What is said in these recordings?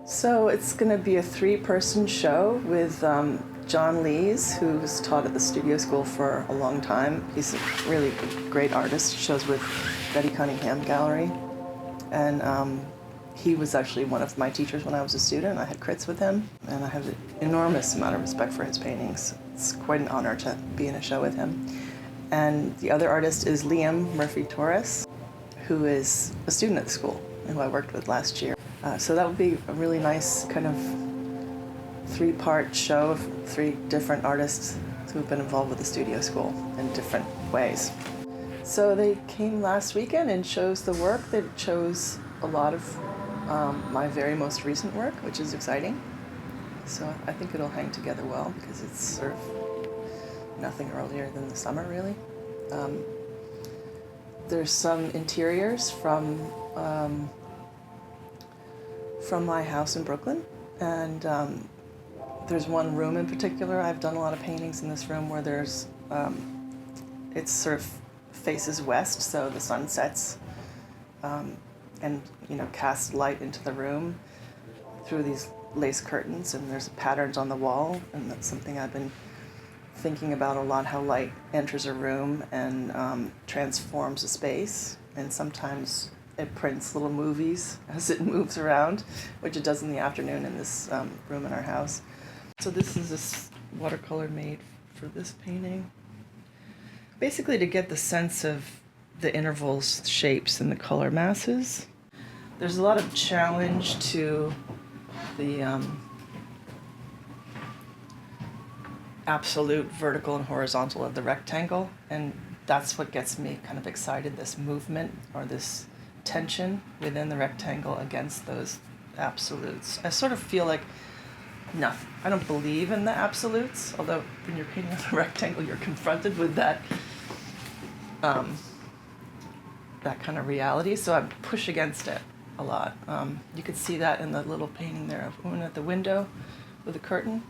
So it's going to be a 3-person show with John Lees, who's taught at the studio school for a long time. He's a really great artist. He shows with Betty Cunningham Gallery. And he was actually one of my teachers when I was a student. I had crits with him, and I have an enormous amount of respect for his paintings. It's quite an honor to be in a show with him. And the other artist is Liam Murphy-Torres, who is a student at the school and who I worked with last year. So that would be a really nice kind of 3-part show of 3 different artists who've been involved with the studio school in different ways. So they came last weekend and chose the work. They chose a lot of my very most recent work, which is exciting. So I think it'll hang together well because it's sort of nothing earlier than the summer, really. There's some interiors from my house in Brooklyn, and there's one room in particular. I've done a lot of paintings in this room where there's it sort of faces west, so the sun sets and casts light into the room through these lace curtains, and there's patterns on the wall, and that's something I've been thinking about a lot, how light enters a room and transforms a space, and sometimes it prints little movies as it moves around, which it does in the afternoon in this room in our house. So this is this watercolor made for this painting. Basically to get the sense of the intervals, shapes, and the color masses. There's a lot of challenge to the absolute vertical and horizontal of the rectangle, and that's what gets me kind of excited, this movement or this tension within the rectangle against those absolutes. I sort of feel like I don't believe in the absolutes, although when you're painting on a rectangle you're confronted with that that kind of reality, so I push against it a lot. You could see that in the little painting there of a woman at the window with a curtain,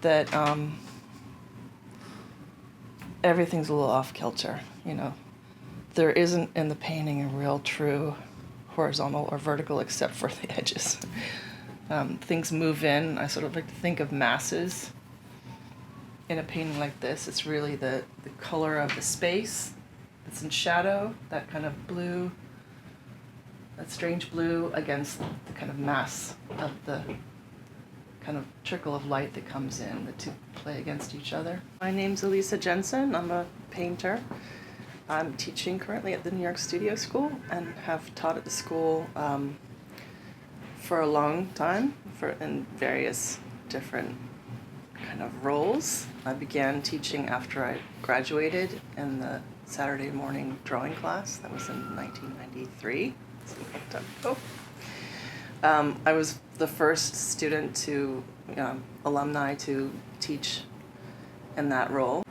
that everything's a little off kilter, There isn't in the painting a real true horizontal or vertical except for the edges. Things move in. I sort of like to think of masses in a painting like this. It's really the color of the space that's in shadow, that kind of blue, that strange blue against the kind of mass of the kind of trickle of light that comes in. The two play against each other. My name's Elisa Jensen. I'm a painter. I'm teaching currently at the New York Studio School and have taught at the school for a long time in various different kind of roles. I began teaching after I graduated in the Saturday morning drawing class. That was in 1993. I was the first student alumni to teach in that role.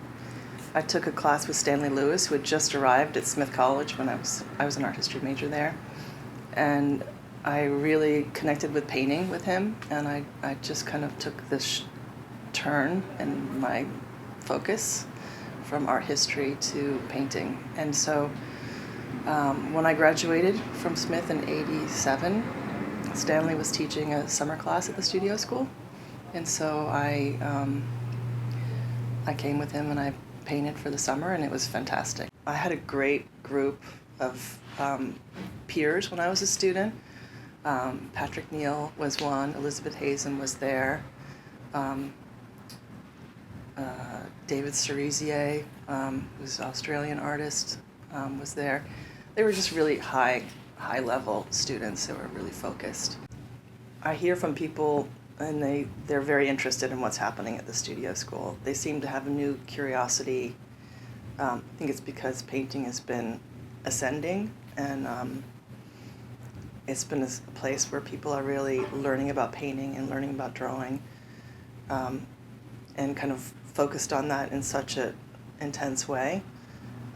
I took a class with Stanley Lewis, who had just arrived at Smith College when I was an art history major there, and I really connected with painting with him, and I just kind of took this turn in my focus from art history to painting. And so when I graduated from Smith in '87, Stanley was teaching a summer class at the studio school, and so I came with him and I painted for the summer, and it was fantastic. I had a great group of peers when I was a student. Patrick Neal was one, Elizabeth Hazen was there, David Cerisier, who's an Australian artist, was there. They were just really high-level students that were really focused. I hear from people, and they're very interested in what's happening at the studio school. They seem to have a new curiosity. I think it's because painting has been ascending, and it's been a place where people are really learning about painting and learning about drawing, and kind of focused on that in such an intense way.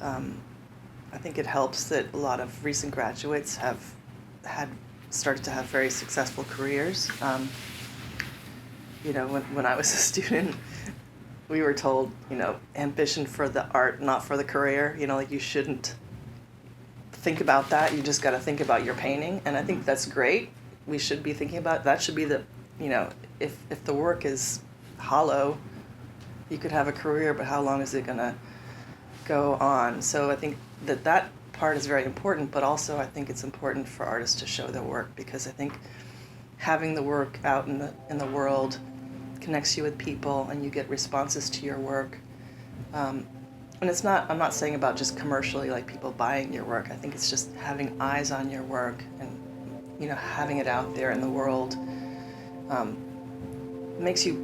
I think it helps that a lot of recent graduates have started to have very successful careers. When I was a student, we were told, ambition for the art, not for the career. You shouldn't think about that. You just got to think about your painting. And I think that's great we should be thinking about. That should be the, if the work is hollow, you could have a career, but how long is it gonna go on? So I think that part is very important, but also I think it's important for artists to show their work, because I think having the work out in the world connects you with people, and you get responses to your work. And I'm not saying about just commercially, like people buying your work. I think it's just having eyes on your work and, having it out there in the world makes you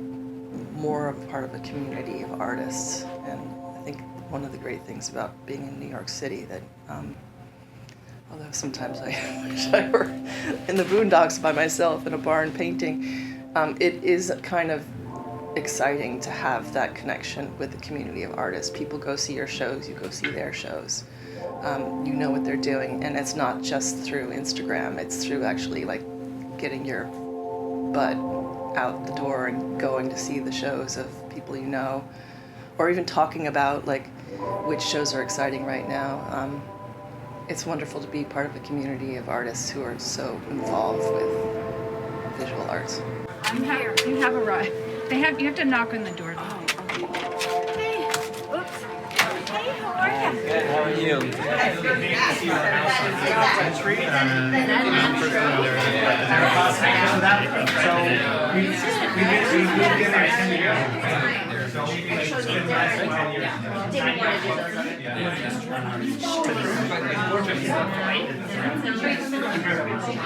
more of part of a community of artists. And I think one of the great things about being in New York City that, although sometimes I wish I were in the boondocks by myself in a barn painting, it is kind of exciting to have that connection with the community of artists. People go see your shows, you go see their shows. You know what they're doing, and it's not just through Instagram, it's through actually like getting your butt out the door and going to see the shows of people you know, or even talking about like which shows are exciting right now. It's wonderful to be part of a community of artists who are so involved with visual arts. You have arrived. You have to knock on the door. Hey, oops. Hey, how are you? Good, how are you? Didn't want to do those.